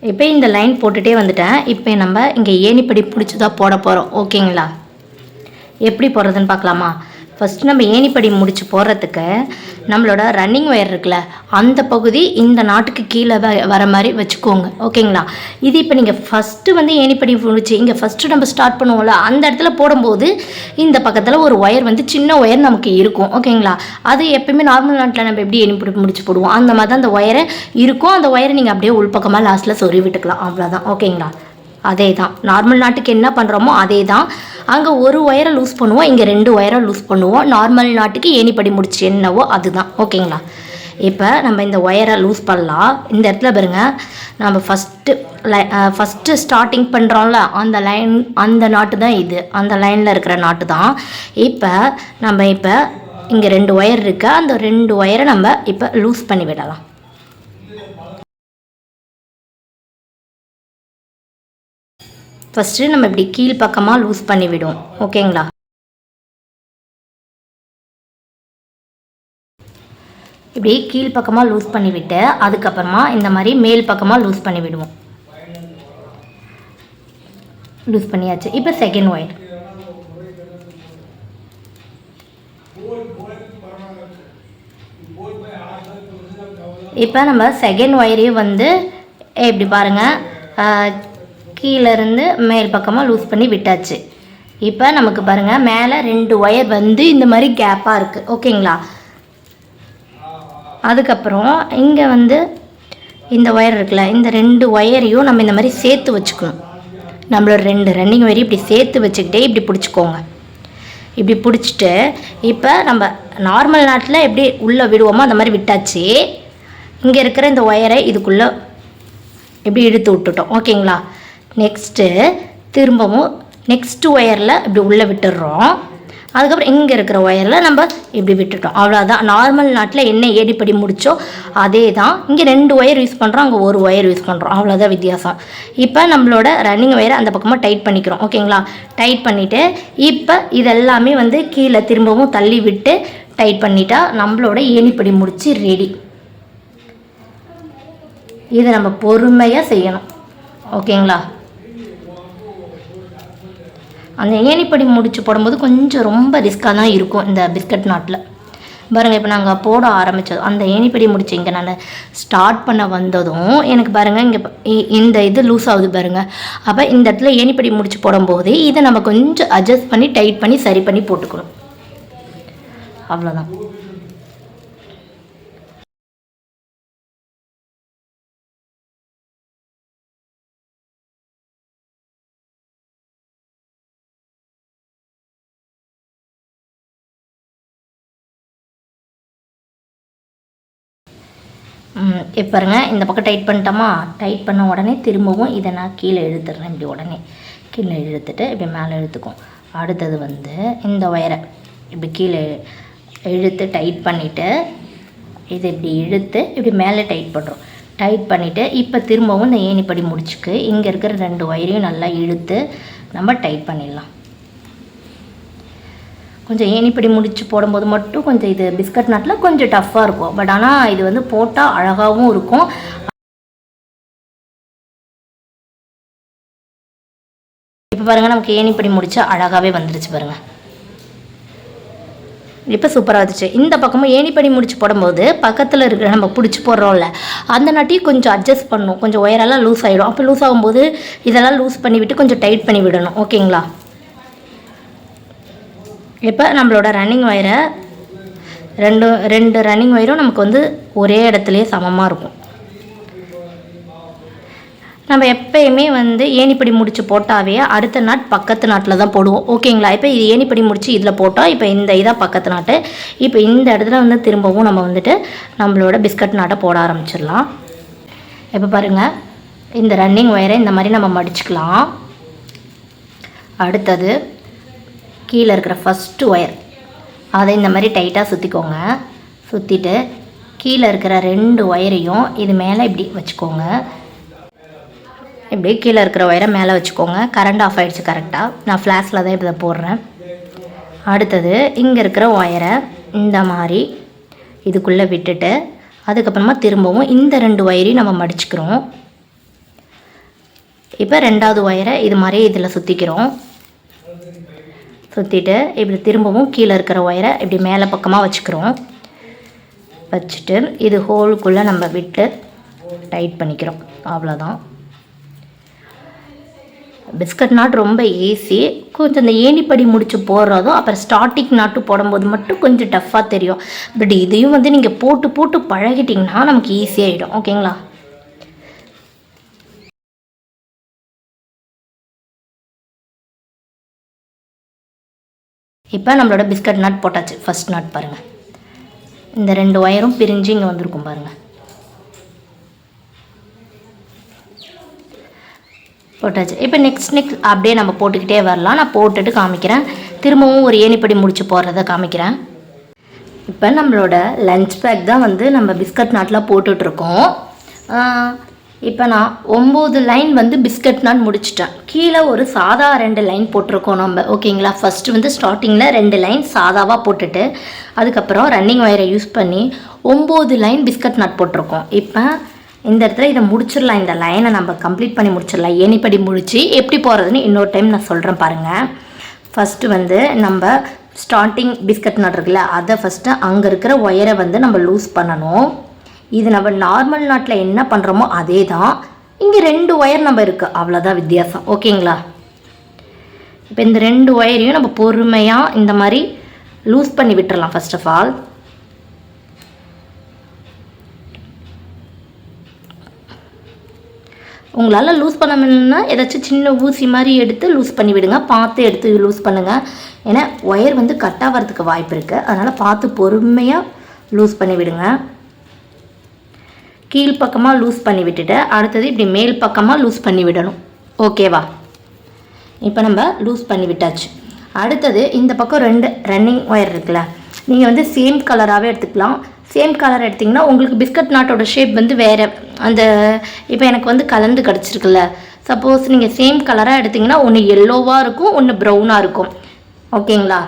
இப்போ இந்த லைன் போட்டுகிட்டே வந்துட்டேன். இப்போ நம்ம இங்கே ஏணிப்படி பிடிச்சி தான் போட போகிறோம். ஓகேங்களா? எப்படி போடுறதுன்னு பார்க்கலாமா? ஃபஸ்ட்டு நம்ம ஏணிப்படி முடிச்சு போடுறதுக்கு நம்மளோட ரன்னிங் ஒயர் இருக்குல்ல, அந்த பகுதி இந்த நாட்டுக்கு கீழே வர மாதிரி வச்சுக்கோங்க. ஓகேங்களா? இது இப்போ நீங்கள் ஃபஸ்ட்டு வந்து ஏணிப்படி முடிச்சு இங்கே ஃபஸ்ட்டு நம்ம ஸ்டார்ட் பண்ணுவோம்ல, அந்த இடத்துல போடும்போது இந்த பக்கத்தில் ஒரு ஒயர் வந்து சின்ன ஒயர் நமக்கு இருக்கும். ஓகேங்களா? அது எப்பயுமே நார்மல் நாட்டில் நம்ம எப்படி ஏணிப்படி முடிச்சு போடுவோம் அந்த மாதிரி தான் அந்த ஒயரை இருக்கும். அந்த ஒயரை நீங்கள் அப்படியே உள்பக்கமாக லாஸ்ட்டில் சொறி விட்டுக்கலாம். அவ்வளோதான். ஓகேங்களா? அதே தான் நார்மல் நாட்டுக்கு என்ன பண்ணுறோமோ அதே தான். அங்கே ஒரு ஒயரை லூஸ் பண்ணுவோம், இங்கே 2 ஒயரை லூஸ் பண்ணுவோம். நார்மல் நாட்டுக்கு ஏணிப்படி முடிச்சு என்னவோ அதுதான். ஓகேங்களா? இப்போ நம்ம இந்த ஒயரை லூஸ் பண்ணலாம். இந்த இடத்துல பாருங்கள், நம்ம ஃபஸ்ட்டு ஸ்டார்டிங் பண்ணுறோம்ல அந்த லைன், அந்த நாட்டு தான் இது, அந்த லைனில் இருக்கிற நாட்டு தான். இப்போ நம்ம இங்கே 2 ஒயர் இருக்கு, அந்த 2 ஒயரை நம்ம இப்போ லூஸ் பண்ணி விடலாம். ஃபஸ்ட்டு நம்ம இப்படி கீழ் பக்கமாக லூஸ் பண்ணி விடுவோம். ஓகேங்களா? இப்படி கீழ் பக்கமாக லூஸ் பண்ணி விட்டு அதுக்கப்புறமா இந்த மாதிரி மேல் பக்கமாக லூஸ் பண்ணி விடுவோம். லூஸ் பண்ணியாச்சு. இப்போ செகண்ட் ஒயர். இப்போ நம்ம செகண்ட் ஒயரையும் வந்து இப்படி பாருங்கள், கீழேருந்து மேல் பக்கமாக லூஸ் பண்ணி விட்டாச்சு. இப்போ நமக்கு பாருங்கள் மேலே 2 ஒயர் வந்து இந்த மாதிரி கேப்பாக இருக்குது. ஓகேங்களா? அதுக்கப்புறம் இங்கே வந்து இந்த ஒயர் இருக்குல்ல, இந்த 2 ஒயரையும் நம்ம இந்த மாதிரி சேர்த்து வச்சுக்கணும். நம்மளோட 2 ரன்னிங் ஒயரையும் இப்படி சேர்த்து வச்சுக்கிட்டே இப்படி பிடிச்சிக்கோங்க. இப்படி பிடிச்சிட்டு இப்போ நம்ம நார்மல் நாட்டில் எப்படி உள்ளே விடுவோமோ அந்த மாதிரி விட்டாச்சு. இங்கே இருக்கிற இந்த ஒயரை இதுக்குள்ளே இப்படி இழுத்து விட்டுட்டோம். ஓகேங்களா? நெக்ஸ்ட்டு திரும்பவும் நெக்ஸ்ட்டு ஒயரில் இப்படி உள்ளே விட்டுடுறோம். அதுக்கப்புறம் இங்கே இருக்கிற ஒயரில் நம்ம இப்படி விட்டுட்டோம். அவ்வளோதான். நார்மல் நாட்டில் என்ன ஏணிப்படி முடித்தோ அதே தான். இங்கே 2 ஒயர் யூஸ் பண்ணுறோம், அங்கே 1 ஒயர் யூஸ் பண்ணுறோம். அவ்வளோதான் வித்தியாசம். இப்போ நம்மளோட ரன்னிங் ஒயரை அந்த பக்கமாக டைட் பண்ணிக்கிறோம். ஓகேங்களா? டைட் பண்ணிவிட்டு இப்போ இதெல்லாமே வந்து கீழே திரும்பவும் தள்ளி விட்டு டைட் பண்ணிட்டா நம்மளோட ஏணிப்படி முடிச்சு ரெடி. இதை நம்ம பொறுமையாக செய்யணும். ஓகேங்களா? அந்த ஏணிப்படி முடிச்சு போடும்போது கொஞ்சம் ரொம்ப ரிஸ்க்காக தான் இருக்கும் இந்த பிஸ்கட் நாட்டில். பாருங்கள், இப்போ நாங்கள் போட ஆரம்பித்ததும் அந்த ஏணிப்படி முடிச்சு இங்கே நான் ஸ்டார்ட் பண்ண வந்ததும் எனக்கு பாருங்கள் இங்கே இந்த இது லூஸ் ஆகுது பாருங்கள். அப்போ இந்த இடத்துல ஏணிப்படி முடிச்சு போடும்போது இதை நம்ம கொஞ்சம் அட்ஜஸ்ட் பண்ணி டைட் பண்ணி சரி பண்ணி போட்டுக்கணும். அவ்வளோதான். இப்போ பாருங்கள், இந்த பக்கம் டைட் பண்ணிட்டோமா? டைட் பண்ண உடனே திரும்பவும் இதை நான் கீழே இழுத்துடுறேன். இப்படி உடனே கீழே இழுத்துட்டு இப்படி மேலே இழுத்துக்கும். அடுத்தது வந்து இந்த ஒயரை இப்படி கீழே இழுத்து டைட் பண்ணிவிட்டு இது இப்படி இழுத்து இப்படி மேலே டைட் பண்ணுறோம். டைட் பண்ணிவிட்டு இப்போ திரும்பவும் இந்த ஏணிப்படி முடிச்சுக்கு இங்கே இருக்கிற 2 ஒயரையும் நல்லா இழுத்து நம்ம டைட் பண்ணிடலாம். கொஞ்சம் ஏணிப்படி முடிச்சு போடும்போது மட்டும் கொஞ்சம் இது பிஸ்கட் நாட்டில் கொஞ்சம் டஃப்பாக இருக்கும். பட் ஆனால் இது வந்து போட்டால் அழகாகவும் இருக்கும். இப்போ பாருங்கள், நமக்கு ஏணிப்படி முடிச்சா அழகாகவே வந்துருச்சு பாருங்கள். இப்போ சூப்பராக வந்துச்சு. இந்த பக்கமும் ஏணிப்படி முடிச்சு போடும்போது பக்கத்தில் இருக்கிற நம்ம பிடிச்சி போடுறோம்ல அந்த நாட்டையும் கொஞ்சம் அட்ஜஸ்ட் பண்ணணும். கொஞ்சம் ஒயரெல்லாம் லூஸ் ஆகிடும். அப்போ லூஸ் ஆகும்போது இதெல்லாம் லூஸ் பண்ணி விட்டு கொஞ்சம் டைட் பண்ணி விடணும். ஓகேங்களா? இப்போ நம்மளோட ரன்னிங் ஒயரை ரெண்டு ரன்னிங் ஒயரும் நமக்கு வந்து ஒரே இடத்துலையே சமமாக இருக்கும். நம்ம எப்பயுமே வந்து ஏணிப்படி முடிச்சு போட்டாவே அடுத்த நாட் பக்கத்து நாட்டில் தான் போடுவோம். ஓகேங்களா? இப்போ இது ஏணிப்படி முடிச்சு இதில் போட்டோம். இப்போ இந்த இதாக பக்கத்து நாட்டு. இப்போ இந்த இடத்துல வந்து திரும்பவும் நம்ம வந்துட்டு நம்மளோட பிஸ்கட் நாட்டை போட ஆரம்பிச்சிடலாம். இப்போ பாருங்கள், இந்த ரன்னிங் ஒயரை இந்த மாதிரி நம்ம மடிச்சுக்கலாம். அடுத்தது கீழே இருக்கிற ஃபஸ்ட்டு ஒயர் அதை இந்த மாதிரி டைட்டாக சுற்றிக்கோங்க. சுற்றிட்டு கீழே இருக்கிற 2 ஒயரையும் இது மேலே இப்படி வச்சுக்கோங்க. இப்படி கீழே இருக்கிற ஒயரை மேலே வச்சுக்கோங்க. கரண்ட் ஆஃப் ஆகிடுச்சு கரெக்டாக. நான் ஃப்ளாஷில் தான் இப்போ போடுறேன். அடுத்தது இங்கே இருக்கிற ஒயரை இந்த மாதிரி இதுக்குள்ளே விட்டுட்டு அதுக்கப்புறமா திரும்பவும் இந்த 2 ஒயரையும் நம்ம மடிச்சுக்கிறோம். இப்போ ரெண்டாவது ஒயரை இது மாதிரி இதில் சுற்றிக்கிறோம். சுற்றிட்டு இப்படி திரும்பவும் கீழே இருக்கிற ஒயரை இப்படி மேலே பக்கமாக வச்சுக்கிறோம். வச்சுட்டு இது ஹோலுக்குள்ளே நம்ம விட்டு டைட் பண்ணிக்கிறோம். அவ்வளோதான். பிஸ்கட் நாட் ரொம்ப ஈஸி. கொஞ்சம் இந்த ஏணிப்படி முடிச்சு போடுறதும் அப்புறம் ஸ்டார்டிங் நாட்டு போடும்போது மட்டும் கொஞ்சம் டஃப்பாக தெரியும். பட் இதையும் வந்து நீங்கள் போட்டு போட்டு பழகிட்டிங்கன்னா நமக்கு ஈஸியாகிடும். ஓகேங்களா? இப்போ நம்மளோட பிஸ்கட் நாட் போட்டாச்சு. ஃபஸ்ட் நாட் பாருங்கள், இந்த 2 ஒயரும் பிரிஞ்சு இங்கே வந்திருக்கும் பாருங்கள். போட்டாச்சு. இப்போ நெக்ஸ்ட் அப்படியே நம்ம போட்டுக்கிட்டே வரலாம். நான் போட்டுட்டு காமிக்கிறேன். திரும்பவும் ஒரு ஏணிப்படி முடிச்சு போடுறத காமிக்கிறேன். இப்போ நம்மளோட லஞ்ச் பேக் தான் வந்து நம்ம பிஸ்கட் நாட்டில் போட்டுட்ருக்கோம். இப்போ நான் 9 லைன் வந்து பிஸ்கட் நாட் முடிச்சிட்டேன். கீழே ஒரு சாதா 2 லைன் போட்டிருக்கோம் நம்ம. ஓகேங்களா? ஃபஸ்ட்டு வந்து ஸ்டார்டிங்கில் 2 லைன் சாதாவாக போட்டுட்டு அதுக்கப்புறம் ரன்னிங் ஒயரை யூஸ் பண்ணி 9 லைன் பிஸ்கட் நாட் போட்டிருக்கோம். இப்போ இந்த இடத்துல இதை முடிச்சிடலாம். இந்த லைனை நம்ம கம்ப்ளீட் பண்ணி முடிச்சிடலாம். ஏணிப்படி முடித்து எப்படி போகிறதுன்னு இன்னொரு டைம் நான் சொல்கிறேன் பாருங்கள். ஃபஸ்ட்டு வந்து நம்ம ஸ்டார்டிங் பிஸ்கட் நாட் இருக்குல்ல, அதை ஃபஸ்ட்டு அங்கே இருக்கிற ஒயரை வந்து நம்ம லூஸ் பண்ணணும். இது நம்ம நார்மல் நாட்டில் என்ன பண்ணுறோமோ அதே தான். இங்கே 2 ஒயர் நம்ம இருக்குது, அவ்வளோதான் வித்தியாசம். ஓகேங்களா? இப்போ இந்த 2 ஒயரையும் நம்ம பொறுமையாக இந்த மாதிரி லூஸ் பண்ணி விட்டுறலாம். ஃபர்ஸ்ட் ஆஃப் ஆல் உங்களால் லூஸ் பண்ண முடியலன்னா ஏதாச்சும் சின்ன ஊசி மாதிரி எடுத்து லூஸ் பண்ணி விடுங்க. பார்த்து எடுத்து லூஸ் பண்ணுங்கள். ஏன்னா ஒயர் வந்து கட் ஆகிறதுக்கு வாய்ப்பு இருக்குது. அதனால் பார்த்து பொறுமையாக லூஸ் பண்ணி விடுங்க. கீழ்ப்பக்கமாக லூஸ் பண்ணி விட்டுட்டு அடுத்தது இப்படி மேல் பக்கமாக லூஸ் பண்ணி விடணும். ஓகேவா? இப்போ நம்ம லூஸ் பண்ணி விட்டாச்சு. அடுத்தது இந்த பக்கம் 2 ரன்னிங் ஒயர் இருக்குல்ல, நீங்கள் வந்து சேம் கலராகவே எடுத்துக்கலாம். சேம் கலர் எடுத்திங்கன்னா உங்களுக்கு பிஸ்கட் நாட்டோட ஷேப் வந்து வேறு. அந்த இப்போ எனக்கு வந்து கலந்து கிடச்சிருக்குல்ல, சப்போஸ் நீங்கள் சேம் கலராக எடுத்திங்கன்னா ஒன்று எல்லோவாக இருக்கும், ஒன்று ப்ரௌனாக இருக்கும். ஓகேங்களா?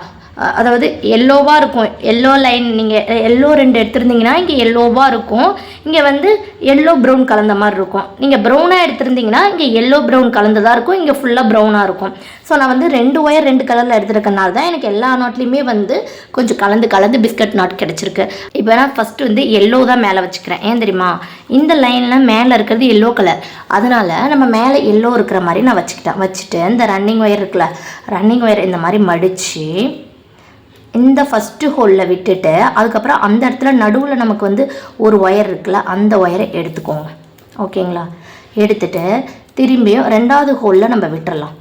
அதாவது எல்லோவாக இருக்கும். எல்லோ லைன் நீங்கள் எல்லோ 2 எடுத்திருந்தீங்கன்னா இங்கே எல்லோவாக இருக்கும், இங்கே வந்து எல்லோ ப்ரௌன் கலந்த மாதிரி இருக்கும். நீங்கள் ப்ரௌனாக எடுத்திருந்தீங்கன்னா இங்கே எல்லோ ப்ரௌன் கலந்ததாக இருக்கும், இங்கே ஃபுல்லாக ப்ரௌனாக இருக்கும். ஸோ நான் வந்து 2 ஒயர் 2 கலரில் எடுத்துருக்கனால தான் எனக்கு எல்லா நாட்லேயுமே வந்து கொஞ்சம் கலந்து பிஸ்கட் நாட் கிடச்சிருக்கு. இப்போ நான் ஃபஸ்ட்டு வந்து எல்லோ தான் மேலே வச்சுக்கிறேன். ஏன் தெரியுமா? இந்த லைனில் மேலே இருக்கிறது எல்லோ கலர், அதனால் நம்ம மேலே எல்லோ இருக்கிற மாதிரி நான் வச்சுட்டு இந்த ரன்னிங் ஒயர் இருக்குல்ல, ரன்னிங் ஒயர் இந்த மாதிரி மடித்து இந்த ஃபஸ்ட்டு ஹோலில் விட்டுட்டு அதுக்கப்புறம் அந்த இடத்துல நடுவில் நமக்கு வந்து ஒரு ஒயர் இருக்குல்ல, அந்த ஒயரை எடுத்துக்கோங்க. ஓகேங்களா? எடுத்துட்டு திரும்பியும் 2வது ஹோலில் நம்ம விட்டுறலாம்.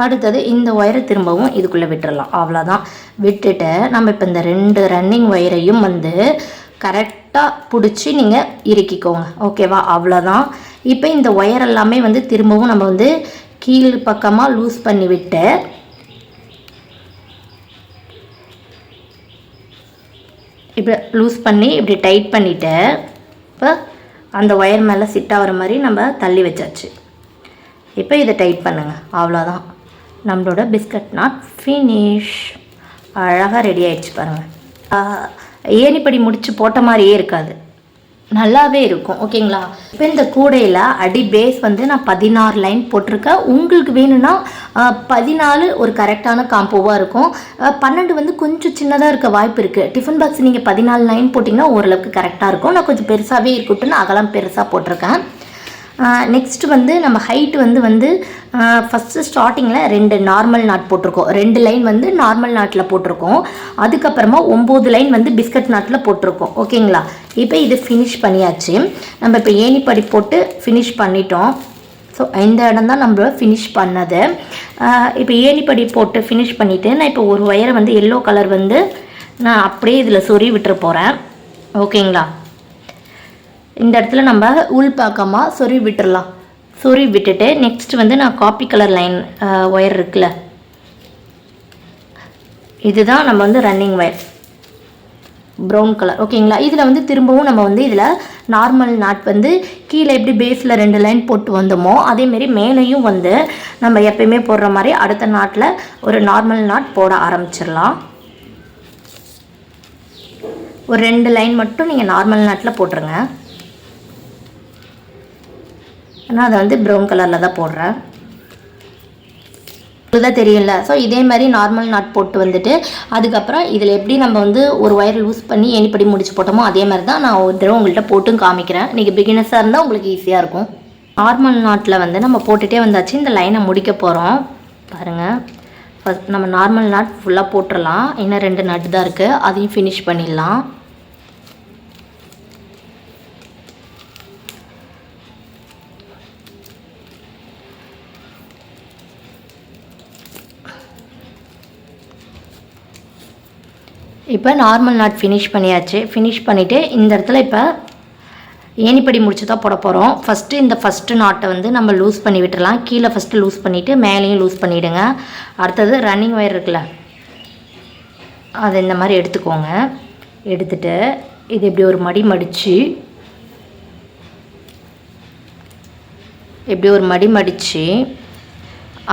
அடுத்தது இந்த ஒயரை திரும்பவும் இதுக்குள்ளே விட்டுறலாம். அவ்வளோதான். விட்டுட்டு நம்ம இப்போ இந்த 2 ரன்னிங் ஒயரையும் வந்து கரெக்டாக பிடிச்சி நீங்கள் இறுக்கிக்கோங்க. ஓகேவா? அவ்வளோதான். இப்போ இந்த ஒயர் எல்லாமே வந்து திரும்பவும் நம்ம வந்து கீழ் பக்கமாக லூஸ் பண்ணி விட்டு இப்படி லூஸ் பண்ணி இப்படி டைட் பண்ணிவிட்டு இப்போ அந்த ஒயர் மேலே சிட் ஆகிற மாதிரி நம்ம தள்ளி வச்சாச்சு. இப்போ இதை டைட் பண்ணுங்கள். அவ்வளோதான். நம்மளோட பிஸ்கட் நாட் ஃபினிஷ். அழகாக ரெடி ஆகிடுச்சு பாருங்கள். ஏணிப்படி முடிச்சு போட்ட மாதிரியே இருக்காது, நல்லாவே இருக்கும். ஓகேங்களா? இப்போ இந்த கூடையில் அடி பேஸ் வந்து நான் 16 லைன் போட்டிருக்கேன். உங்களுக்கு வேணும்னா 14 ஒரு கரெக்டான காம்போவாக இருக்கும். 12 வந்து கொஞ்சம் சின்னதாக இருக்க வாய்ப்பு இருக்குது. டிஃபன் பாக்ஸ் நீங்கள் 14 லைன் போட்டிங்கன்னா ஓரளவுக்கு கரெக்டாக இருக்கும். நான் கொஞ்சம் பெருசாகவே இருக்கட்டும்னு அகலம் பெருசாக போட்டிருக்கேன். நெக்ஸ்ட்டு வந்து நம்ம ஹைட்டு வந்து ஃபஸ்ட்டு ஸ்டார்டிங்கில் 2 நார்மல் நாட் போட்டிருக்கோம். 2 லைன் வந்து நார்மல் நாட்டில் போட்டிருக்கோம். அதுக்கப்புறமா 9 லைன் வந்து பிஸ்கட் நாட்டில் போட்டிருக்கோம். ஓகேங்களா? இப்போ இது ஃபினிஷ் பண்ணியாச்சு. நம்ம இப்போ ஏணிப்படி போட்டு ஃபினிஷ் பண்ணிட்டோம். ஸோ இந்த இடம் தான் நம்ம ஃபினிஷ் பண்ணது. இப்போ ஏணிப்படி போட்டு ஃபினிஷ் பண்ணிவிட்டு நான் இப்போ ஒரு ஒயரை வந்து எல்லோ கலர் வந்து நான் அப்படியே இதில் சொறி விட்டுற போகிறேன். ஓகேங்களா? இந்த இடத்துல நம்ம உள் பக்கமாக சொறி விட்டுடலாம். சொறி விட்டுட்டு நெக்ஸ்ட் வந்து நான் காப்பி கலர் லைன் ஒயர் இருக்குல்ல, இதுதான் நம்ம வந்து ரன்னிங் ஒயர் ப்ரௌன் கலர். ஓகேங்களா? இதில் வந்து திரும்பவும் நம்ம வந்து இதில் நார்மல் நாட் வந்து கீழே எப்படி பேஸில் 2 லைன் போட்டு வந்தோமோ அதேமாரி மேலேயும் வந்து நம்ம எப்பயுமே போடுற மாதிரி அடுத்த நாட்டில் ஒரு நார்மல் நாட் போட ஆரம்பிச்சிடலாம். ஒரு 2 லைன் மட்டும் நீங்கள் நார்மல் நாட்டில் போட்டுருங்க. நான் அதை வந்து ப்ரௌன் கலரில் தான் போடுறேன், இதுதான் தெரியல. ஸோ இதே மாதிரி நார்மல் நாட் போட்டு வந்துட்டு அதுக்கப்புறம் இதில் எப்படி நம்ம வந்து ஒரு ஒயர் லூஸ் பண்ணி ஏணிப்படி முடிச்சு போட்டோமோ அதே மாதிரி தான் நான் ஒரு தடவை உங்கள்கிட்ட போட்டும் காமிக்கிறேன். நீங்கள் பிகினர்ஸாக இருந்தால் உங்களுக்கு ஈஸியாக இருக்கும். நார்மல் நாட்டில் வந்து நம்ம போட்டுகிட்டே வந்தாச்சு. இந்த லைனை முடிக்க போகிறோம் பாருங்கள். ஃபஸ்ட் நம்ம நார்மல் நாட் ஃபுல்லாக போட்டுடலாம். இன்னும் 2 நாட்டு தான் இருக்குது, அதையும் ஃபினிஷ் பண்ணிடலாம். இப்போ நார்மல் நாட் ஃபினிஷ் பண்ணியாச்சு. ஃபினிஷ் பண்ணிவிட்டு இந்த இடத்துல இப்போ ஏணிப்படி முடிச்சு தான் போட போகிறோம். ஃபஸ்ட்டு நாட்டை வந்து நம்ம லூஸ் பண்ணி விட்டுடலாம். கீழே ஃபஸ்ட்டு லூஸ் பண்ணிவிட்டு மேலேயும் லூஸ் பண்ணிவிடுங்க. அடுத்தது ரன்னிங் ஒயர் இருக்குல்ல, அதை இந்த மாதிரி எடுத்துக்கோங்க. எடுத்துகிட்டு இது இப்படி ஒரு மடி மடித்து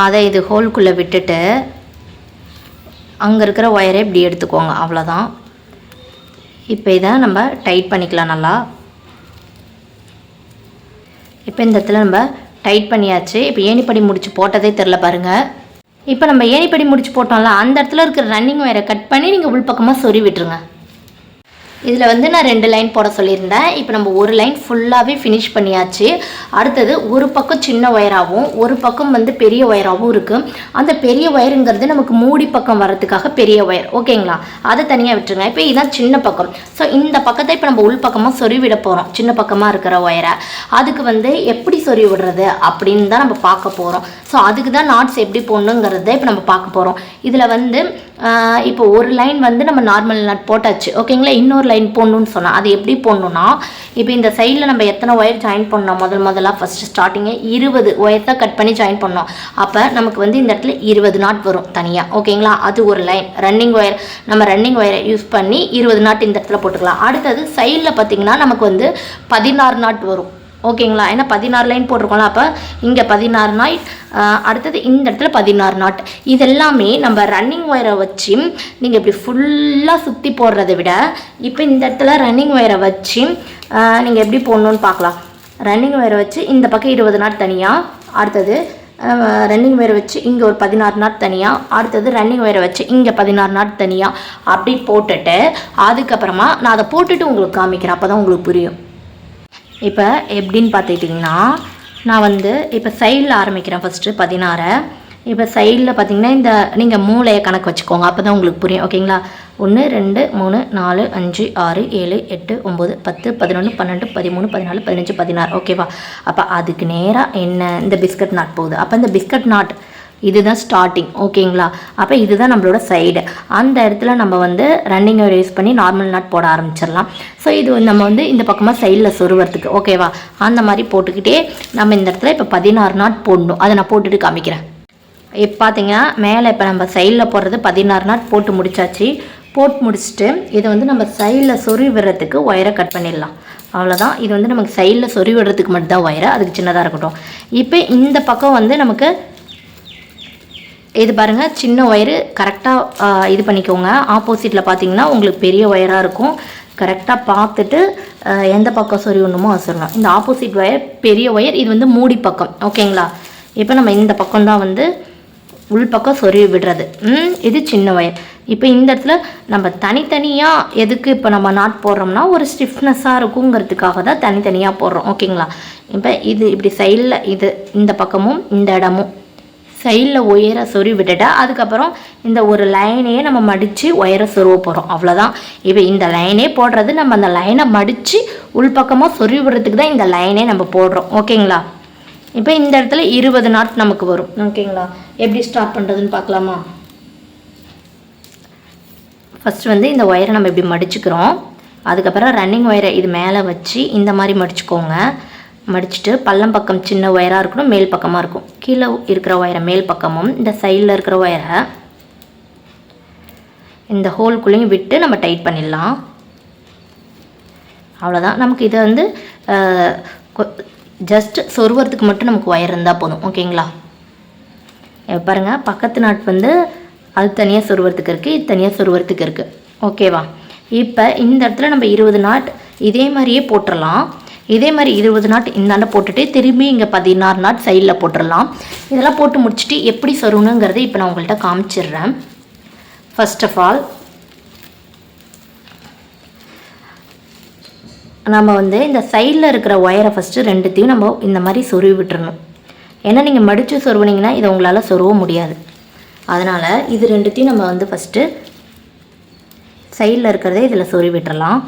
அதை இது ஹோல்குள்ளே விட்டுட்டு அங்கே இருக்கிற ஒயரை இப்படி எடுத்துக்கோங்க. அவ்வளோதான். இப்போ இதை நம்ம டைட் பண்ணிக்கலாம் நல்லா. இப்போ இந்த இடத்துல நம்ம டைட் பண்ணியாச்சு. இப்போ ஏணிப்படி முடிச்சு போட்டதே தெரில பாருங்கள். இப்போ நம்ம ஏணிப்படி முடிச்சு போட்டோம்ல, அந்த இடத்துல இருக்கிற ரன்னிங் ஒயரை கட் பண்ணி நீங்கள் உள்பக்கமாக சொறி விட்டுருங்க. இதில் வந்து நான் 2 லைன் போட சொல்லியிருந்தேன். இப்போ நம்ம ஒரு லைன் ஃபுல்லாகவே ஃபினிஷ் பண்ணியாச்சு. அடுத்தது ஒரு பக்கம் சின்ன ஒயராகவும் ஒரு பக்கம் வந்து பெரிய ஒயராகவும் இருக்குது. அந்த பெரிய ஒயருங்கிறது நமக்கு மூடி பக்கம் வரதுக்காக பெரிய ஒயர், ஓகேங்களா? அதை தனியாக விட்டுருங்க. இப்போ இதுதான் சின்ன பக்கம். ஸோ இந்த பக்கத்தை இப்போ நம்ம உள் பக்கமாக சொறி விட போகிறோம், சின்ன பக்கமாக இருக்கிற ஒயரை. அதுக்கு வந்து எப்படி சொறி விடுறது அப்படின்னு தான் நம்ம பார்க்க போகிறோம். ஸோ அதுக்கு தான் நாட்ஸ் எப்படி போடணுங்கிறத இப்போ நம்ம பார்க்க போகிறோம். இதில் வந்து இப்போ ஒரு லைன் வந்து நம்ம நார்மல் நாட் போட்டாச்சு, ஓகேங்களா? இன்னொரு லைன் போடணுன்னு சொன்னால் அது எப்படி போடணுன்னா, இப்போ இந்த சைடில் நம்ம எத்தனை ஒயர் ஜாயின் பண்ணோம் முதலாக ஃபஸ்ட்டு ஸ்டார்டிங்கே 20 ஒயர் தான் கட் பண்ணி ஜாயின் பண்ணோம். அப்போ நமக்கு வந்து இந்த இடத்துல 20 நாட் வரும் தனியாக, ஓகேங்களா? அது ஒரு லைன் ரன்னிங் ஒயர். நம்ம ரன்னிங் ஒயரை யூஸ் பண்ணி 20 நாட் இந்த இடத்துல போட்டுக்கலாம். அடுத்தது சைடில் பார்த்திங்கன்னா நமக்கு வந்து 16 நாட் வரும், ஓகேங்களா? ஏன்னா 16 லைன் போட்டிருக்கோம்ல, அப்போ இங்கே 16 நாட், அடுத்தது இந்த இடத்துல 16 நாட். இதெல்லாமே நம்ம ரன்னிங் ஒயரை வச்சு நீங்கள் இப்படி ஃபுல்லாக சுற்றி போடுறத விட இப்போ இந்த இடத்துல ரன்னிங் ஒயரை வச்சு நீங்கள் எப்படி போடணுன்னு பார்க்கலாம். ரன்னிங் ஒயரை வச்சு இந்த பக்கம் 20 நாட் தனியாக, அடுத்தது ரன்னிங் ஒயரை வச்சு இங்கே ஒரு 16 நாட் தனியாக, அடுத்தது ரன்னிங் ஒயரை வச்சு இங்கே 16 நாட் தனியாக அப்படி போட்டுட்டு அதுக்கப்புறமா நான் அதை போட்டுட்டு உங்களுக்கு காமிக்கிறேன், அப்போ தான் உங்களுக்கு புரியும். இப்போ எப்படின்னு பார்த்துக்கிட்டிங்கன்னா, நான் வந்து இப்போ சைடில் ஆரம்பிக்கிறேன் ஃபஸ்ட்டு 16. இப்போ சைடில் பார்த்திங்கன்னா இந்த நீங்கள் மூளையை கணக்கு வச்சுக்கோங்க, அப்போ தான் உங்களுக்கு புரியும், ஓகேங்களா? 1 2 3 4 5 6 7 8 9 10 11 12 13 14 15 16, ஓகேவா? அப்போ அதுக்கு நேராக என்ன இந்த பிஸ்கட் நாட் போகுது. அப்போ இந்த பிஸ்கட் நாட் இதுதான் ஸ்டார்டிங், ஓகேங்களா? அப்போ இதுதான் நம்மளோட சைடு. அந்த இடத்துல நம்ம வந்து ரன்னிங் ஒயர் யூஸ் பண்ணி நார்மல் நாட் போட ஆரம்பிச்சிடலாம். ஸோ இது நம்ம வந்து இந்த பக்கமாக சைடில் சொருவறதுக்கு, ஓகேவா? அந்த மாதிரி போட்டுக்கிட்டே நம்ம இந்த இடத்துல இப்போ 16 நாட் போடணும். அதை நான் போட்டுட்டு காமிக்கிறேன். இப்போ பார்த்தீங்கன்னா மேலே இப்போ நம்ம சைடில் போடுறது 16 நாட் போட்டு முடிச்சாச்சு. போட்டு முடிச்சுட்டு இதை வந்து நம்ம சைடில் சொறி விடுறதுக்கு ஒயரை கட் பண்ணிடலாம். அவ்வளோதான். இது வந்து நமக்கு சைடில் சொறி விடுறதுக்கு மட்டும்தான் ஒயரை, அதுக்கு சின்னதாக இருக்கட்டும். இப்போ இந்த பக்கம் வந்து நமக்கு இது பாருங்கள், சின்ன ஒயரு கரெக்டாக இது பண்ணிக்கோங்க. ஆப்போசிட்டில் பார்த்தீங்கன்னா உங்களுக்கு பெரிய ஒயராக இருக்கும். கரெக்டாக பார்த்துட்டு எந்த பக்கம் சொருகணுமோ அது சொல்லணும். இந்த ஆப்போசிட் ஒயர் பெரிய ஒயர், இது வந்து மூடி பக்கம், ஓகேங்களா? இப்போ நம்ம இந்த பக்கம் தான் வந்து உள் பக்கம் சொருவி விடுறது. இது சின்ன ஒயர். இப்போ இந்த இடத்துல நம்ம தனித்தனியாக எதுக்கு இப்போ நம்ம நாட் போடுறோம்னா ஒரு ஸ்டிஃப்னஸாக இருக்குங்கிறதுக்காக தான் தனித்தனியாக போடுறோம், ஓகேங்களா? இப்போ இது இப்படி சைடில் இது இந்த பக்கமும் இந்த இடமும் சைடில் ஒயரை சொருவி விட்டுட்டா அதுக்கப்புறம் இந்த ஒரு லைனையே நம்ம மடித்து ஒயரை சொருவ போகிறோம், அவ்வளோதான். இப்போ இந்த லைனே போடுறது நம்ம அந்த லைனை மடித்து உள்பக்கமாக சொருவி விடுறதுக்கு தான் இந்த லைனே நம்ம போடுறோம், ஓகேங்களா? இப்போ இந்த இடத்துல 20 நாட் நமக்கு வரும், ஓகேங்களா? எப்படி ஸ்டார்ட் பண்ணுறதுன்னு பார்க்கலாமா? ஃபஸ்ட்டு வந்து இந்த ஒயரை நம்ம இப்படி மடிச்சுக்கிறோம். அதுக்கப்புறம் ரன்னிங் ஒயரை இது மேலே வச்சு இந்த மாதிரி மடிச்சுக்கோங்க. மடிச்சுட்டு பள்ளம் பக்கம் சின்ன ஒயராக இருக்கணும், மேல் பக்கமாக இருக்கும். கீழே இருக்கிற ஒயரை மேல் பக்கமும் இந்த சைடில் இருக்கிற ஒயரை இந்த ஹோல்குள்ளேயும் விட்டு நம்ம டைட் பண்ணிடலாம். அவ்வளோதான். நமக்கு இதை வந்து ஜஸ்ட் சொருவறதுக்கு மட்டும் நமக்கு ஒயர் இருந்தால் போதும், ஓகேங்களா? பாருங்கள், பக்கத்து நாட் வந்து அது தனியாக சொருவறதுக்கு இருக்குது, இது தனியாக சொருவறதுக்கு இருக்குது, ஓகேவா? இப்போ இந்த இடத்துல நம்ம 20 நாட் இதே மாதிரியே போட்டுடலாம். இதே மாதிரி 20 நாட் இந்தாண்ட போட்டுட்டு திரும்பி இங்கே 16 நாட் சைடில் போட்டுடலாம். இதெல்லாம் போட்டு முடிச்சுட்டு எப்படி சொருகணுங்கிறத இப்போ நான் உங்கள்கிட்ட காமிச்சிடுறேன். ஃபர்ஸ்ட் ஆஃப் ஆல் நம்ம வந்து இந்த சைடில் இருக்கிற ஒயரை ஃபஸ்ட்டு ரெண்டுத்தையும் நம்ம இந்த மாதிரி சொருவி விட்டுறணும். ஏன்னா நீங்கள் மடித்து சொருவினீங்கன்னா இதை உங்களால் சொருவ முடியாது. அதனால் இது ரெண்டுத்தையும் நம்ம வந்து ஃபஸ்ட்டு சைடில் இருக்கிறதே இதில் சொருவி விட்டுறலாம்.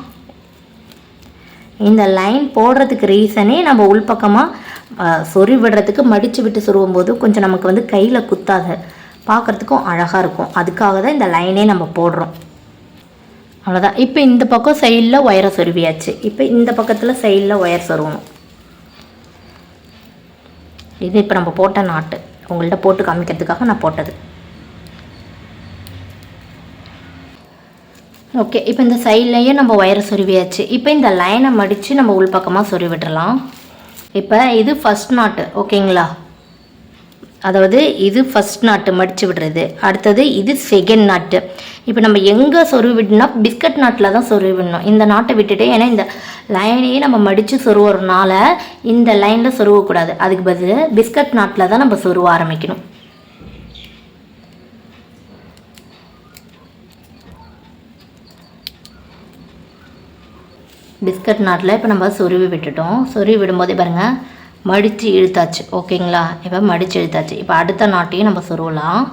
இந்த லைன் போடுறதுக்கு ரீசனே நம்ம உள்பக்கமாக சொருவி விடுறதுக்கு மடித்து விட்டு சொருவும் போது கொஞ்சம் நமக்கு வந்து கையில் குத்தாது, பார்க்குறதுக்கும் அழகாக இருக்கும். அதுக்காக தான் இந்த லைனே நம்ம போடுறோம். அவ்வளோதான். இப்போ இந்த பக்கம் சைடில் ஒயரை சொருவியாச்சு. இப்போ இந்த பக்கத்தில் சைடில் ஒயர் சொருவணும். இது இப்போ நம்ம போட்ட நாட்டு உங்கள்கிட்ட போட்டு காமிக்கிறதுக்காக நான் போட்டது. ஓகே, இப்போ இந்த சைட்லேயே நம்ம ஒயரை சொருவியாச்சு. இப்போ இந்த லைனை மடித்து நம்ம உள்பக்கமாக சொருவி விட்டுறலாம். இப்போ இது ஃபஸ்ட் நாட்டு, ஓகேங்களா? அதாவது இது ஃபஸ்ட் நாட்டு மடித்து விடுறது. அடுத்தது இது செகண்ட் நாட்டு. இப்போ நம்ம எங்கே சொருவி விடணும்னா பிஸ்கட் நாட்டில் தான் சொருவி விடணும். இந்த நாட்டை விட்டுட்டு, ஏன்னா இந்த லைனையே நம்ம மடித்து சொருவுறதுனால இந்த லைனில் சொருவக்கூடாது. அதுக்கு பதில் பிஸ்கட் நாட்டில் தான் நம்ம சொருவ ஆரம்பிக்கணும். பிஸ்கட் நாட்டில் இப்போ நம்ம சொருவி விட்டுட்டோம். சொருவி விடும்போதே பாருங்கள் மடித்து இழுத்தாச்சு, ஓகேங்களா? இப்போ மடித்து இழுத்தாச்சு. இப்போ அடுத்த நாட்டையும் நம்ம சொருவலாம்.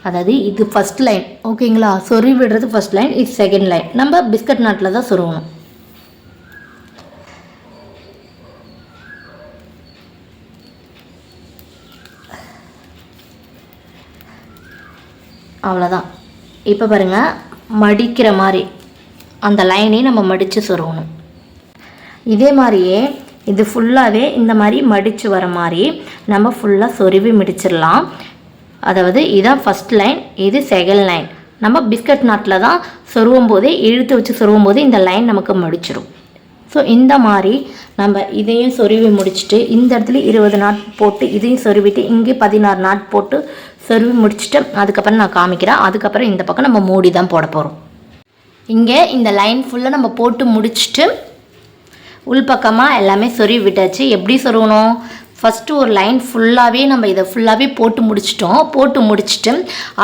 அதாவது இது ஃபஸ்ட் லைன், ஓகேங்களா? சொருவி விடுறது ஃபஸ்ட் லைன், இது செகண்ட் லைன். நம்ம பிஸ்கட் நாட்டில் தான் சொருவணும். அவ்வளோதான். இப்போ பாருங்கள் மடிக்கிற மாதிரி அந்த லைனையும் நம்ம மடித்து சொருவணும். இதே மாதிரியே இது ஃபுல்லாகவே இந்த மாதிரி மடித்து வர மாதிரி நம்ம ஃபுல்லாக சொருவி முடிச்சிடலாம். அதாவது இதுதான் ஃபஸ்ட் லைன், இது செகண்ட் லைன். நம்ம பிஸ்கட் நாட்டில் தான் சொருவும் போதே இழுத்து வச்சு சொருவும் போது இந்த லைன் நமக்கு மடிச்சிடும். ஸோ இந்த மாதிரி நம்ம இதையும் சொருவி முடிச்சுட்டு இந்த இடத்துல 20 நாட் போட்டு இதையும் சொருவிட்டு இங்கே 16 நாட் போட்டு சொருவி முடிச்சுட்டு அதுக்கப்புறம் நான் காமிக்கிறேன். அதுக்கப்புறம் இந்த பக்கம் நம்ம மூடி தான் போட போகிறோம். இங்கே இந்த லைன் ஃபுல்லாக நம்ம போட்டு முடிச்சுட்டு உள்பக்கமாக எல்லாமே சொருவி விட்டாச்சு. எப்படி சொருவணும்? ஃபஸ்ட்டு ஒரு லைன் ஃபுல்லாகவே நம்ம இதை ஃபுல்லாகவே போட்டு முடிச்சிட்டோம். போட்டு முடிச்சுட்டு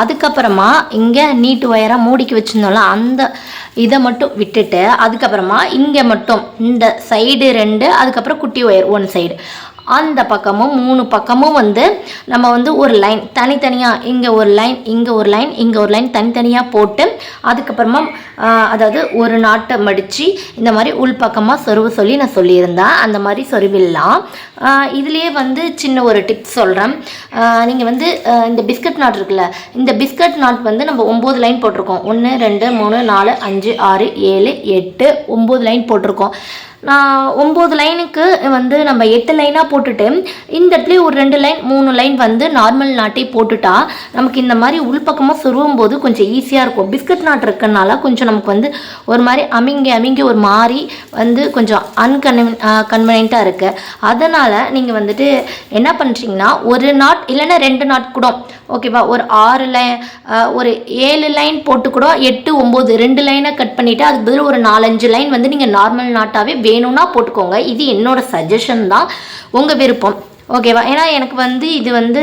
அதுக்கப்புறமா இங்கே நீட்டு ஒயராக மூடிக்கு வச்சுருந்தோம்ல அந்த இதை மட்டும் விட்டுட்டு அதுக்கப்புறமா இங்கே மட்டும் இந்த சைடு 2, அதுக்கப்புறம் குட்டி ஒயர் 1 சைடு, அந்த பக்கமும் 3 பக்கமும் வந்து நம்ம வந்து ஒரு லைன் தனித்தனியாக இங்கே ஒரு லைன், இங்கே ஒரு லைன், இங்கே ஒரு லைன் தனித்தனியாக போட்டு அதுக்கப்புறமா அதாவது ஒரு நாட்டை மடித்து இந்த மாதிரி உள்பக்கமாக சொருவு சொல்லி நான் சொல்லியிருந்தேன். அந்த மாதிரி சொருவிடலாம். இதுலேயே வந்து சின்ன ஒரு டிப்ஸ் சொல்கிறேன். நீங்கள் வந்து இந்த பிஸ்கட் நாட் இருக்குல்ல, இந்த பிஸ்கட் நாட் வந்து நம்ம 9 லைன் போட்டிருக்கோம். 1 2 3 4 5 6 7 8 9 லைன் போட்டிருக்கோம். நான் 9 லைனுக்கு வந்து நம்ம 8 லைனாக போட்டுட்டு இந்த இடத்துல ஒரு 2 லைன் 3 லைன் வந்து நார்மல் நாட்டை போட்டுட்டா நமக்கு இந்த மாதிரி உள்பக்கமாக சொருவும் போது கொஞ்சம் ஈஸியாக இருக்கும். பிஸ்கட் நாட் இருக்கனால கொஞ்சம் நமக்கு வந்து ஒரு மாதிரி அமிங்கி ஒரு மாதிரி வந்து கொஞ்சம் கன்வீனியண்ட்டாக இருக்குது. அதனால் நீங்கள் வந்துட்டு என்ன பண்ணுறீங்கன்னா ஒரு நாட் இல்லைன்னா 2 நாட் கூட ஓகேவா, ஒரு 6 லைன் ஒரு 7 லைன் போட்டு கூட 8 9 2 லைனை கட் பண்ணிவிட்டு அதுக்கு பதில் ஒரு 4-5 லைன் வந்து நீங்கள் நார்மல் நாட்டாகவே வேணும்னா போட்டுக்கோங்க. இது என்னோட சஜஷன் தான், உங்கள் விருப்பம், ஓகேவா? ஏன்னா எனக்கு வந்து இது வந்து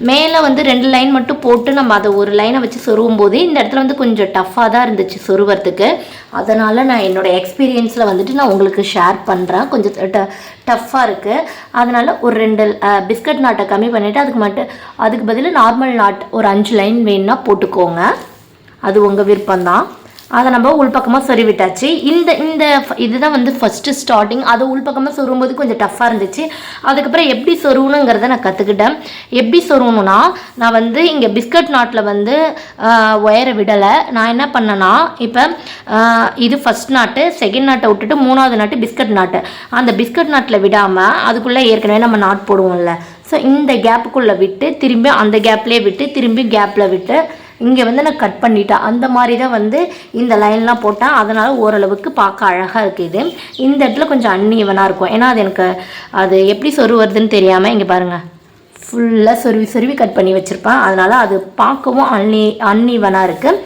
மேலே வந்து 2 லைன் மட்டும் போட்டு நம்ம அதை ஒரு லைனை வச்சு சொருவும் போது இந்த இடத்துல வந்து கொஞ்சம் டஃப்பாக தான் இருந்துச்சு சொருவறதுக்கு. அதனால் நான் என்னோடய எக்ஸ்பீரியன்ஸில் வந்துட்டு நான் உங்களுக்கு ஷேர் பண்ணுறேன். கொஞ்சம் டஃப்பாக இருக்குது. அதனால் ஒரு 2 பிஸ்கட் நாட்டை கம்மி பண்ணிவிட்டு அதுக்கு பதில் நார்மல் நாட் ஒரு 5 லைன் வேணும்னா போட்டுக்கோங்க. அது உங்கள் விருப்பம்தான். அதை நம்ம உள்பக்கமாக சொருவிட்டாச்சு. இதுதான் வந்து ஃபஸ்ட்டு ஸ்டார்டிங். அதை உள்பக்கமாக சொருவும்போது கொஞ்சம் டஃப்பாக இருந்துச்சு. அதுக்கப்புறம் எப்படி சொருவணுங்கிறத நான் கற்றுக்கிட்டேன். எப்படி சொருவணுன்னா நான் வந்து இங்கே பிஸ்கட் நாட்டில் வந்து ஒயரை விடலை. நான் என்ன பண்ணேன்னா இப்போ இது ஃபஸ்ட் நாட்டு, செகண்ட் நாட்டை விட்டுட்டு 3ஆவது நாட்டு பிஸ்கட் நாட்டு. அந்த பிஸ்கட் நாட்டில் விடாமல் அதுக்குள்ளே ஏற்கனவே நம்ம நாட் போடுவோம்ல, ஸோ இந்த கேப்புக்குள்ளே விட்டு திரும்பி அந்த கேப்லேயே விட்டு திரும்பி கேப்பில் விட்டு இங்கே வந்து நான் கட் பண்ணிட்டேன். அந்த மாதிரி தான் வந்து இந்த லைன்லாம் போட்டேன். அதனால் ஓரளவுக்கு பார்க்க அழகாக இருக்குது. இந்த இடத்துல கொஞ்சம் அன்ஈவனாக இருக்கும். ஏன்னா அது எனக்கு அது எப்படி சொருவதுன்னு தெரியாமல் இங்கே பாருங்கள் ஃபுல்லாக சொருவி கட் பண்ணி வச்சுருப்பேன். அதனால் அது பார்க்கவும் அன்ஈவனாக இருக்குது,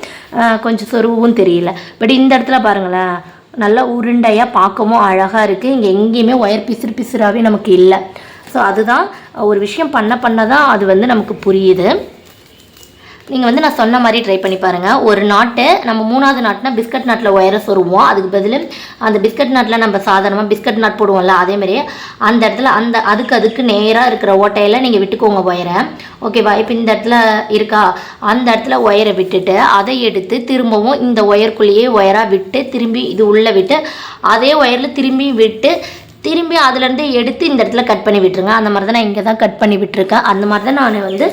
கொஞ்சம் சொருவும் தெரியல. பட் இந்த இடத்துல பாருங்களேன், நல்லா உருண்டையாக பார்க்கவும் அழகாக இருக்குது. இங்கே எங்கேயுமே ஒயர் பிசுறாகவே நமக்கு இல்லை. ஸோ அதுதான் ஒரு விஷயம் பண்ண தான் அது வந்து நமக்கு புரியுது. நீங்கள் வந்து நான் சொன்ன மாதிரி ட்ரை பண்ணி பாருங்கள். ஒரு நாட்டு நம்ம 3வது நாட்னா பிஸ்கட் நாட்டில் ஒயரை சொருவோம். அதுக்கு பதில் அந்த பிஸ்கட் நாட்டில் நம்ம சாதாரணமாக பிஸ்கட் நாட் போடுவோம்ல, அதேமாதிரி அந்த இடத்துல அதுக்கு நேராக இருக்கிற ஓட்டையில் நீங்கள் விட்டுக்கோங்க ஒயரை. ஓகேவா? இப்போ இந்த இடத்துல இருக்கா, அந்த இடத்துல ஒயரை விட்டுட்டு அதை எடுத்து திரும்பவும் இந்த ஒயருக்குள்ளேயே ஒயராக விட்டு திரும்பி இது உள்ளே விட்டு அதே ஒயரில் திரும்பி அதுலேருந்து எடுத்து இந்த இடத்துல கட் பண்ணி விட்டுருங்க. அந்த மாதிரி தான் நான் இங்கே தான் கட் பண்ணி விட்டுருக்கேன். அந்த மாதிரி தான் நான் வந்து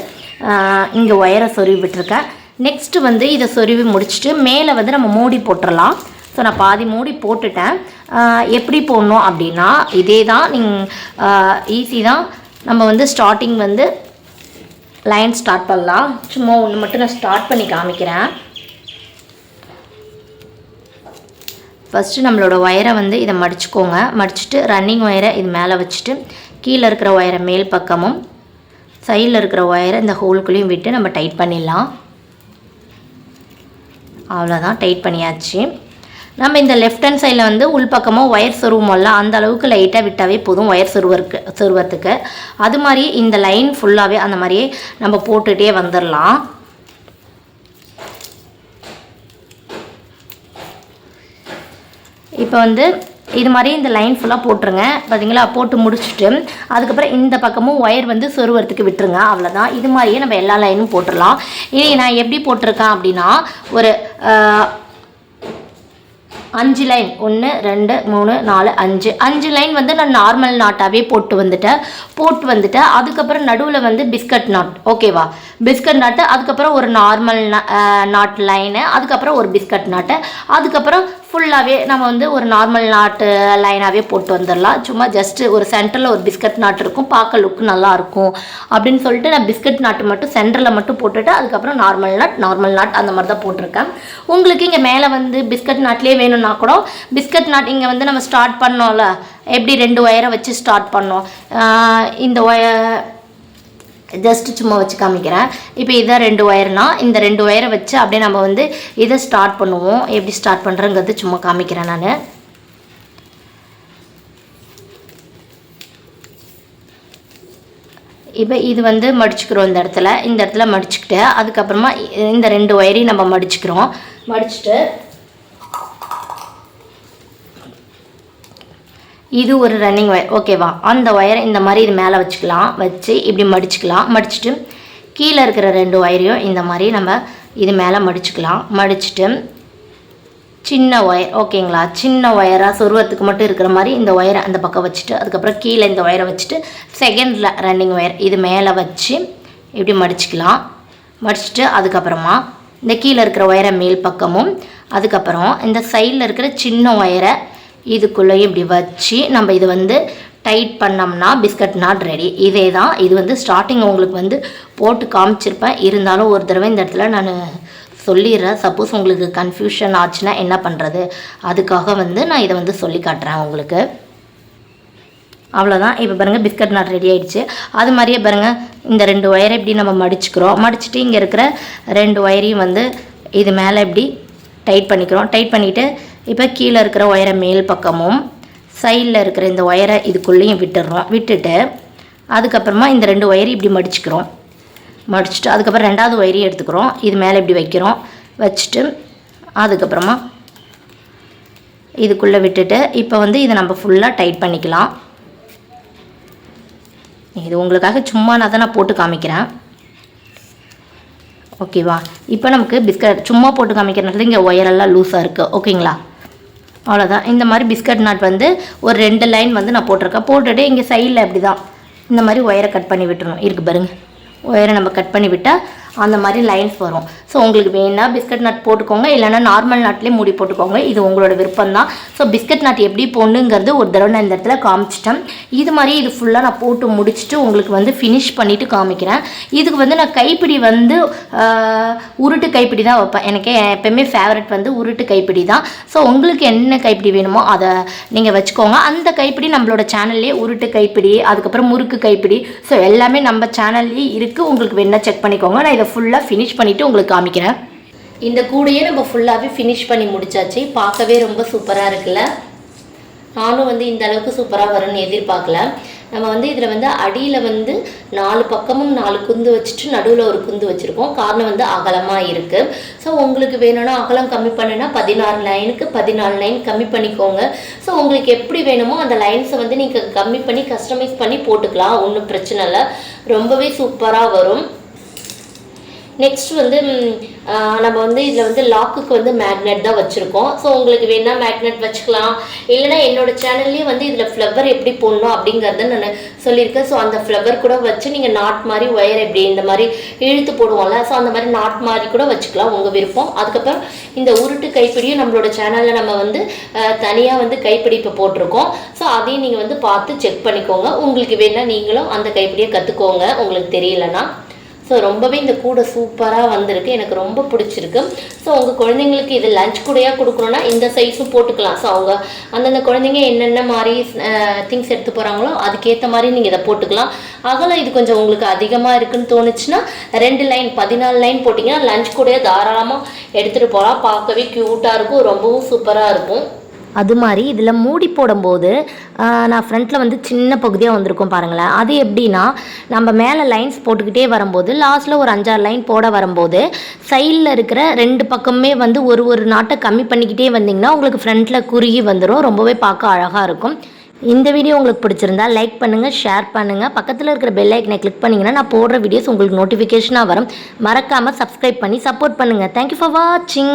இங்கே ஒயரை சொருவி விட்டுருக்கேன். நெக்ஸ்ட்டு வந்து இதை சொருவி முடிச்சுட்டு மேலே வந்து நம்ம மூடி போட்டுடலாம். ஸோ நான் பாதி மூடி போட்டுட்டேன். எப்படி போடணும் அப்படின்னா இதே தான், நீங்கள் ஈஸி தான். நம்ம வந்து ஸ்டார்டிங் வந்து லைன் ஸ்டார்ட் பண்ணலாம். சும்மா ஒன்று மட்டும் நான் ஸ்டார்ட் பண்ணி காமிக்கிறேன். ஃபஸ்ட்டு நம்மளோட ஒயரை வந்து இதை மடிச்சுக்கோங்க. மடிச்சுட்டு ரன்னிங் ஒயரை இது மேலே வச்சுட்டு கீழே இருக்கிற ஒயரை மேல் பக்கமும் சைடில் இருக்கிற ஒயரை இந்த ஹோல்குள்ளேயும் விட்டு நம்ம டைட் பண்ணிடலாம். அவ்வளோதான், டைட் பண்ணியாச்சு. நம்ம இந்த லெஃப்ட் ஹேண்ட் சைடில் வந்து உள்பக்கமாக ஒயர் சொருவோம்ல, அந்த அளவுக்கு லைட்டாக விட்டாவே போதும் ஒயர் சொருவத்துக்கு. அது மாதிரி இந்த லைன் ஃபுல்லாகவே அந்த மாதிரியே நம்ம போட்டுகிட்டே வந்துடலாம். இப்போ வந்து இது மாதிரி இந்த லைன் ஃபுல்லாக போட்டுருங்க. பார்த்தீங்களா? போட்டு முடிச்சுட்டு அதுக்கப்புறம் இந்த பக்கமும் ஒயர் வந்து சொருவறதுக்கு விட்டுருங்க. அவ்வளோதான். இது மாதிரியே நம்ம எல்லா லைனும் போட்டுடலாம். இனி நான் எப்படி போட்டிருக்கேன் அப்படின்னா ஒரு 5 லைன் 1 2 3 4 5 லைன் வந்து நான் நார்மல் நாட்டாகவே போட்டு வந்துட்டேன். அதுக்கப்புறம் நடுவில் வந்து பிஸ்கட் நாட். ஓகேவா? பிஸ்கட் நாட்டு, அதுக்கப்புறம் ஒரு நார்மல் நாட் லைனு, அதுக்கப்புறம் ஒரு பிஸ்கட் நாட்டு, அதுக்கப்புறம் ஃபுல்லாகவே நம்ம வந்து ஒரு நார்மல் நாட்டு லைனாகவே போட்டு வந்துடலாம். சும்மா ஜஸ்ட்டு ஒரு சென்டரில் ஒரு பிஸ்கட் நாட்டு இருக்கும், பார்க்க லுக்கு நல்லாயிருக்கும் அப்படின்னு சொல்லிட்டு நான் பிஸ்கட் நாட்டு மட்டும் சென்டரில் மட்டும் போட்டுட்டு அதுக்கப்புறம் நார்மல் நாட் அந்த மாதிரி தான் போட்டிருக்கேன். உங்களுக்கு இங்கே மேலே வந்து பிஸ்கட் நாட்லேயே வேணும்னா கூட பிஸ்கட் நாட் இங்கே வந்து நம்ம ஸ்டார்ட் பண்ணோம்ல, எப்படி 2 ஒயரை வச்சு ஸ்டார்ட் பண்ணோம், இந்த ஜஸ்ட்டு சும்மா வச்சு காமிக்கிறேன். இப்போ இதான் 2 ஒயர்னா இந்த 2 ஒயரை வச்சு அப்படியே நம்ம வந்து இதை ஸ்டார்ட் பண்ணுவோம். எப்படி ஸ்டார்ட் பண்ணுறேங்கிறது சும்மா காமிக்கிறேன் நான். இப்போ இது வந்து மடிச்சுக்கிறோம். இந்த இடத்துல மடிச்சுக்கிட்டு அதுக்கப்புறமா இந்த 2 ஒயரையும் நம்ம மடிச்சுக்கிறோம். மடிச்சுட்டு இது ஒரு ரன்னிங் ஒயர். ஓகேவா? அந்த ஒயரை இந்த மாதிரி இது மேலே வச்சு இப்படி மடிச்சுட்டு கீழே இருக்கிற 2 ஒயரையும் இந்த மாதிரி நம்ம இது மேலே மடிச்சுட்டு சின்ன ஒயர். ஓகேங்களா? சின்ன ஒயராக சொருவத்துக்கு மட்டும் இருக்கிற மாதிரி இந்த ஒயரை அந்த பக்கம் வச்சுட்டு அதுக்கப்புறம் கீழே இந்த ஒயரை வச்சுட்டு செகண்ட் ரன்னிங் ஒயர் இது மேலே வச்சு இப்படி மடிச்சுட்டு அதுக்கப்புறமா இந்த கீழே இருக்கிற ஒயரை மேல் பக்கமும் அதுக்கப்புறம் இந்த சைடில் இருக்கிற சின்ன ஒயரை இதுக்குள்ளேயும் இப்படி வச்சு நம்ம இது வந்து டைட் பண்ணோம்னா பிஸ்கட் நாட் ரெடி. இதே தான். இது வந்து ஸ்டார்டிங் உங்களுக்கு வந்து போட்டு காமிச்சிருப்பேன். இருந்தாலும் ஒரு தடவை இந்த இடத்துல நான் சொல்லிடுறேன். சப்போஸ் உங்களுக்கு கன்ஃபியூஷன் ஆச்சுன்னா என்ன பண்ணுறது, அதுக்காக வந்து நான் இதை வந்து சொல்லி காட்டுறேன் உங்களுக்கு. அவ்வளோதான். இப்போ பாருங்கள் பிஸ்கட் நாட் ரெடி ஆகிடுச்சு. அது மாதிரியே பாருங்கள் இந்த 2 ஒயரை இப்படி நம்ம மடிச்சுட்டு இங்கே இருக்கிற 2 ஒயரையும் வந்து இது மேலே இப்படி டைட் பண்ணிவிட்டு இப்போ கீழே இருக்கிற ஒயரை மேல் பக்கமும் சைடில் இருக்கிற இந்த ஒயரை இதுக்குள்ளேயும் விட்டுட்டு அதுக்கப்புறமா இந்த 2 ஒயரையும் இப்படி மடிச்சுட்டு அதுக்கப்புறம் 2வது ஒயரையும் எடுத்துக்கிறோம். இது மேலே இப்படி வச்சுட்டு அதுக்கப்புறமா இதுக்குள்ளே விட்டுட்டு இப்போ வந்து இதை நம்ம ஃபுல்லாக டைட் பண்ணிக்கலாம். இது உங்களுக்காக சும்மா நான் போட்டு காமிக்கிறேன். ஓகேவா? இப்போ நமக்கு பிஸ்கட் சும்மா போட்டு காமிக்கிறதுனால இங்கே ஒயரெல்லாம் லூஸாக இருக்குது. ஓகேங்களா? அவ்வளோதான். இந்த மாதிரி பிஸ்கட் நாட் வந்து ஒரு 2 லைன் வந்து நான் போட்டுட்டு இங்கே சைடில் அப்படி தான் இந்த மாதிரி ஒயரை கட் பண்ணி விட்டுருணும். இருக்குது பாருங்கள், ஒயரை நம்ம கட் பண்ணி விட்டால் அந்த மாதிரி லைன்ஸ் வரும். ஸோ உங்களுக்கு வேணா பிஸ்கட் நட் போட்டுக்கோங்க, இல்லைனா நார்மல் நாட்லேயே மூடி போட்டுக்கோங்க, இது உங்களோட விருப்பம் தான். ஸோ பிஸ்கட் நட் எப்படி போடணுங்கிறது ஒரு தடவை நான் இந்த இடத்துல காமிச்சிட்டேன். இது மாதிரி இது ஃபுல்லாக நான் போட்டு முடிச்சுட்டு உங்களுக்கு வந்து ஃபினிஷ் பண்ணிவிட்டு காமிக்கிறேன். இதுக்கு வந்து நான் கைப்பிடி வந்து உருட்டு கைப்பிடி தான் வைப்பேன். எனக்கு எப்போயுமே ஃபேவரட் வந்து உருட்டு கைப்பிடி தான். ஸோ உங்களுக்கு என்ன கைப்பிடி வேணுமோ அதை நீங்கள் வச்சுக்கோங்க. அந்த கைப்பிடி நம்மளோட சேனல்லேயே உருட்டு கைப்பிடி, அதுக்கப்புறம் முறுக்கு கைப்பிடி, ஸோ எல்லாமே நம்ம சேனல்லேயே இருக்குது. உங்களுக்கு வேணா செக் பண்ணிக்கோங்க. நான் இதை ஃபுல்லாக ஃபினிஷ் பண்ணிவிட்டு உங்களுக்கு காமிக்கிறேன். இந்த கூடையே நம்ம ஃபுல்லாகவே ஃபினிஷ் பண்ணி முடிச்சாச்சு. பார்க்கவே ரொம்ப சூப்பராக இருக்குல்ல. நானும் வந்து இந்த அளவுக்கு சூப்பராக வரும்னு எதிர்பார்க்கல. நம்ம வந்து இதில் வந்து அடியில் வந்து 4 பக்கமும் 4 குந்து வச்சுட்டு நடுவில் ஒரு குந்து வச்சுருக்கோம். காரணம் வந்து அகலமாக இருக்குது. ஸோ உங்களுக்கு வேணும்னா அகலம் கம்மி பண்ணுன்னா 16 லைனுக்கு 14 லைன் கம்மி பண்ணிக்கோங்க. ஸோ உங்களுக்கு எப்படி வேணுமோ அந்த லைன்ஸை வந்து நீங்கள் கம்மி பண்ணி கஸ்டமைஸ் பண்ணி போட்டுக்கலாம், ஒன்றும் பிரச்சனை இல்லை. ரொம்பவே சூப்பராக வரும். நெக்ஸ்ட் வந்து நம்ம வந்து இதில் வந்து லாக்குக்கு வந்து மேக்னெட் தான் வச்சுருக்கோம். ஸோ உங்களுக்கு வேணால் மேக்னெட் வச்சுக்கலாம், இல்லைனா என்னோடய சேனல்லேயே வந்து இதில் ஃப்ளவர் எப்படி போடணும் அப்படிங்கிறத நான் சொல்லியிருக்கேன். ஸோ அந்த ஃப்ளவர் கூட வச்சு நீங்கள் நாட் மாதிரி ஒயர் எப்படி இந்த மாதிரி இழுத்து போடுவோம்ல, ஸோ அந்த மாதிரி நாட் மாதிரி கூட வச்சுக்கலாம், உங்கள் விருப்பம். அதுக்கப்புறம் இந்த உருட்டு கைப்பிடியும் நம்மளோட சேனலில் நம்ம வந்து தனியாக வந்து கைப்பிடி இப்போ போட்டிருக்கோம். ஸோ அதையும் நீங்கள் வந்து பார்த்து செக் பண்ணிக்கோங்க. உங்களுக்கு வேணால் நீங்களும் அந்த கைப்பிடியை கற்றுக்கோங்க, உங்களுக்கு தெரியலன்னா. ஸோ ரொம்பவே இந்த கூடை சூப்பராக வந்திருக்கு, எனக்கு ரொம்ப பிடிச்சிருக்கு. ஸோ உங்கள் குழந்தைங்களுக்கு இது லஞ்ச் கூடையாக கொடுக்கணுன்னா இந்த சைஸும் போட்டுக்கலாம். ஸோ அவங்க அந்தந்த குழந்தைங்க என்னென்ன மாதிரி திங்ஸ் எடுத்து போகிறாங்களோ அதுக்கேற்ற மாதிரி நீங்கள் இதை போட்டுக்கலாம். அகலம் இது கொஞ்சம் உங்களுக்கு அதிகமாக இருக்குன்னு தோணுச்சுன்னா 2 லைன் 14 லைன் போட்டிங்கன்னா லஞ்ச் கூடையாக தாராளமாக எடுத்துகிட்டு போகலாம். பார்க்கவே க்யூட்டாக இருக்கும், ரொம்பவும் சூப்பராக இருக்கும். அது மாதிரி இதில் மூடி போடும்போது நான் ஃப்ரண்ட்டில் வந்து சின்ன பகுதியாக வந்திருக்கும் பாருங்களேன். அது எப்படின்னா நம்ம மேலே லைன்ஸ் போட்டுக்கிட்டே வரும்போது லாஸ்ட்டில் ஒரு 5-6 லைன் போட வரும்போது சைடில் இருக்கிற 2 பக்கமே வந்து ஒரு நாட்டை கம்மி பண்ணிக்கிட்டே வந்திங்கன்னா உங்களுக்கு ஃப்ரண்ட்டில் குறுகி வந்துடும், ரொம்பவே பார்க்க அழகாக இருக்கும். இந்த வீடியோ உங்களுக்கு பிடிச்சிருந்தா லைக் பண்ணுங்கள், ஷேர் பண்ணுங்கள், பக்கத்தில் இருக்கிற பெல் ஐக்கனை கிளிக் பண்ணிங்கன்னா நான் போடுற வீடியோஸ் உங்களுக்கு நோட்டிஃபிகேஷனாக வரும். மறக்காமல் சப்ஸ்கிரைப் பண்ணி சப்போர்ட் பண்ணுங்கள். தேங்க்யூ ஃபார் வாட்சிங்.